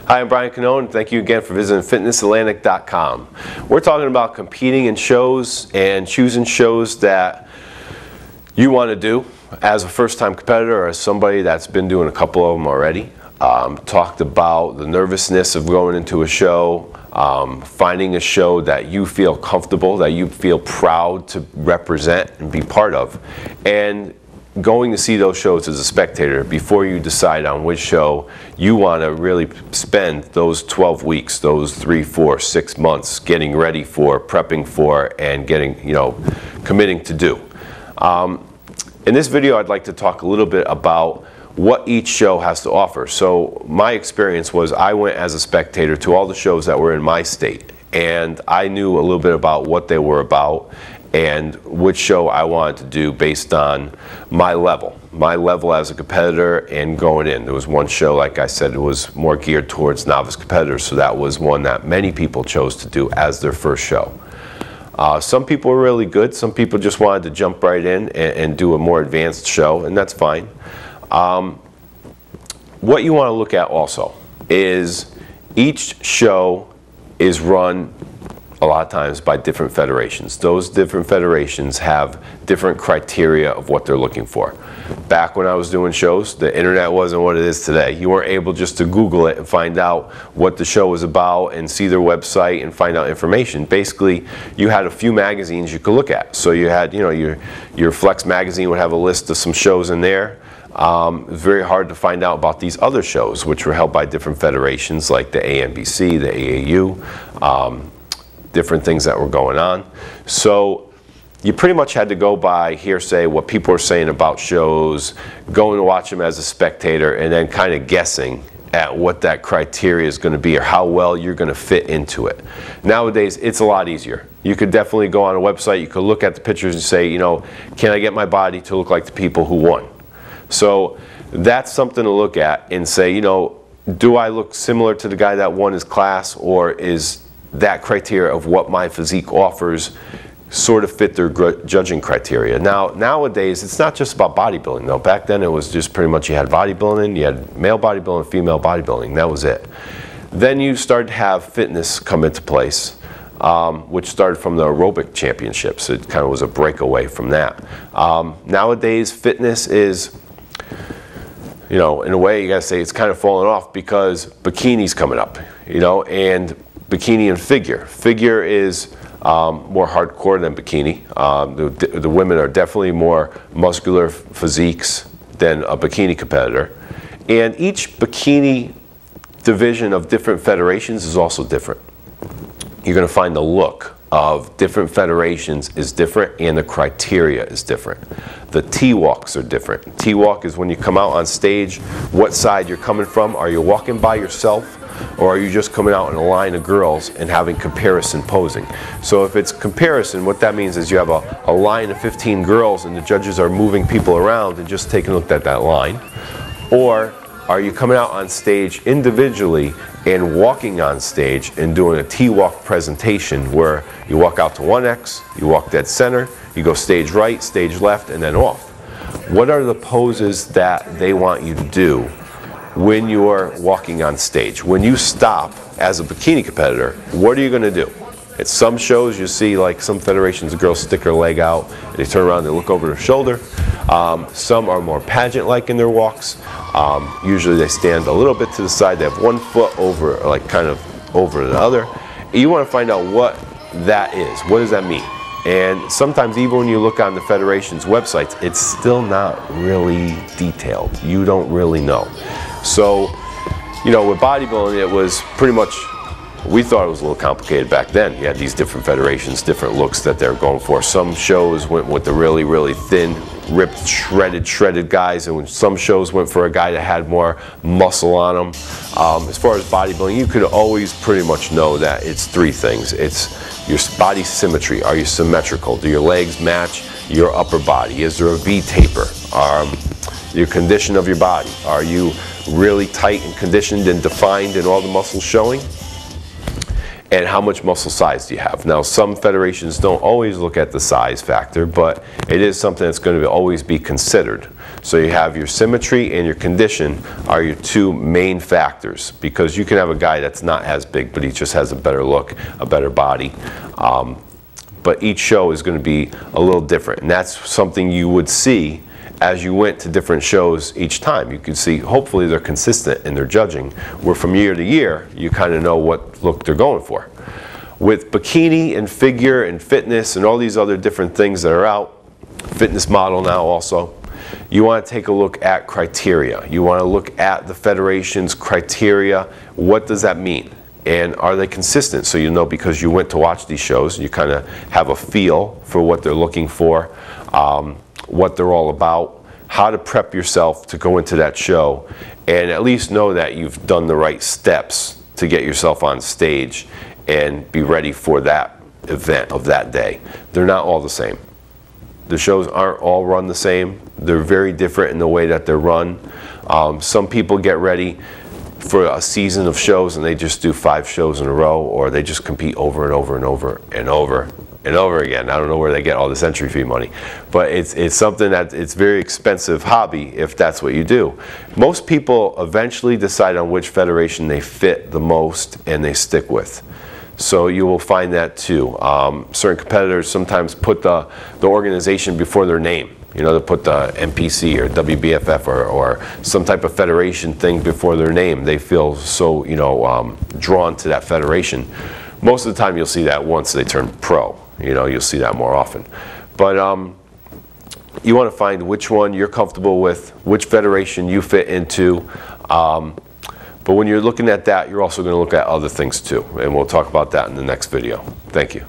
Hi, I'm Brian Cannone. Thank you again for visiting fitnessatlantic.com. We're talking about competing in shows and choosing shows that you want to do as a first-time competitor or as somebody that's been doing a couple of them already. Talked about the nervousness of going into a show, finding a show that you feel comfortable, that you feel proud to represent and be part of, and going to see those shows as a spectator before you decide on which show you want to really spend those 12 weeks, those 3, 4, 6 months getting ready for, prepping for, and getting, committing to do. In this video, I'd like to talk a little bit about what each show has to offer. So my experience was I went as a spectator to all the shows that were in my state, and I knew a little bit about what they were about and which show I wanted to do based on my level as a competitor and going in. There was one show, like I said, it was more geared towards novice competitors, so that was one that many people chose to do as their first show. Some people were really good, some people just wanted to jump right in and do a more advanced show, and that's fine. What you want to look at also is each show is run a lot of times by different federations. Those different federations have different criteria of what they're looking for. Back when I was doing shows, the internet wasn't what it is today. You weren't able just to Google it and find out what the show was about and see their website and find out information. Basically, you had a few magazines you could look at. So you had, your Flex magazine would have a list of some shows in there. It was very hard to find out about these other shows, which were held by different federations like the ANBC, the AAU, different things that were going on. So you pretty much had to go by hearsay, what people are saying about shows, going to watch them as a spectator, and then kind of guessing at what that criteria is going to be or how well you're going to fit into it. Nowadays, it's a lot easier. You could definitely go on a website, you could look at the pictures and say, can I get my body to look like the people who won? So that's something to look at and say, do I look similar to the guy that won his class, or is that criteria of what my physique offers sort of fit their judging criteria? Now, nowadays, it's not just about bodybuilding, though. Back then, it was just pretty much you had bodybuilding, you had male bodybuilding, female bodybuilding. That was it. Then you started to have fitness come into place, which started from the aerobic championships. It kind of was a breakaway from that. Nowadays, fitness is, in a way, you got to say it's kind of fallen off because bikini's coming up, and bikini and figure. Figure is more hardcore than bikini. The women are definitely more muscular physiques than a bikini competitor. And each bikini division of different federations is also different. You're going to find the look of different federations is different, and the criteria is different. The T-walks are different. T-walk is when you come out on stage, what side you're coming from. Are you walking by yourself, or are you just coming out in a line of girls and having comparison posing? So if it's comparison, what that means is you have a line of 15 girls and the judges are moving people around and just taking a look at that line. Or are you coming out on stage individually and walking on stage and doing a T-walk presentation where you walk out to 1X, you walk dead center, you go stage right, stage left, and then off? What are the poses that they want you to do when you're walking on stage? When you stop as a bikini competitor, what are you going to do? At some shows you see, like some federations, the girls stick their leg out, and they turn around, they look over their shoulder. Some are more pageant-like in their walks. Usually they stand a little bit to the side. They have one foot over, like kind of over the other. You want to find out what that is. What does that mean? And sometimes even when you look on the federation's websites, it's still not really detailed. You don't really know. So, with bodybuilding, it was pretty much, we thought it was a little complicated back then. You had these different federations, different looks that they're going for. Some shows went with the really, really thin, ripped, shredded guys, and some shows went for a guy that had more muscle on him. As far as bodybuilding, you could always pretty much know that it's three things. It's your body symmetry. Are you symmetrical? Do your legs match your upper body? Is there a V taper? Your condition of your body. Are you really tight and conditioned and defined and all the muscles showing? and how much muscle size do you have. Now, some federations don't always look at the size factor, but it is something that's going to always be considered. So you have your symmetry and your condition are your two main factors, because you can have a guy that's not as big, but he just has a better look, a better body. But each show is going to be a little different, and that's something you would see as you went to different shows each time. You could see, hopefully they're consistent in their judging, where from year to year, you kind of know what look they're going for. With bikini and figure and fitness and all these other different things that are out, fitness model now also, you want to take a look at criteria. You want to look at the federation's criteria. What does that mean? And are they consistent? So you know, because you went to watch these shows, you kind of have a feel for what they're looking for, what they're all about, how to prep yourself to go into that show, and at least know that you've done the right steps to get yourself on stage and be ready for that event of that day. They're not all the same. The shows aren't all run the same. They're very different in the way that they're run. Some people get ready for a season of shows and they just do 5 shows in a row, or they just compete over and over and over and over and over again. I don't know where they get all this entry fee money, but it's something that it's very expensive hobby if that's what you do. Most people eventually decide on which federation they fit the most and they stick with. So you will find that too. Certain competitors sometimes put the organization before their name. You know, they put the NPC or WBFF or some type of federation thing before their name. They feel so, you know, drawn to that federation. Most of the time you'll see that once they turn pro. You know, you'll see that more often. But you want to find which one you're comfortable with, which federation you fit into. But when you're looking at that, you're also going to look at other things too. And we'll talk about that in the next video. Thank you.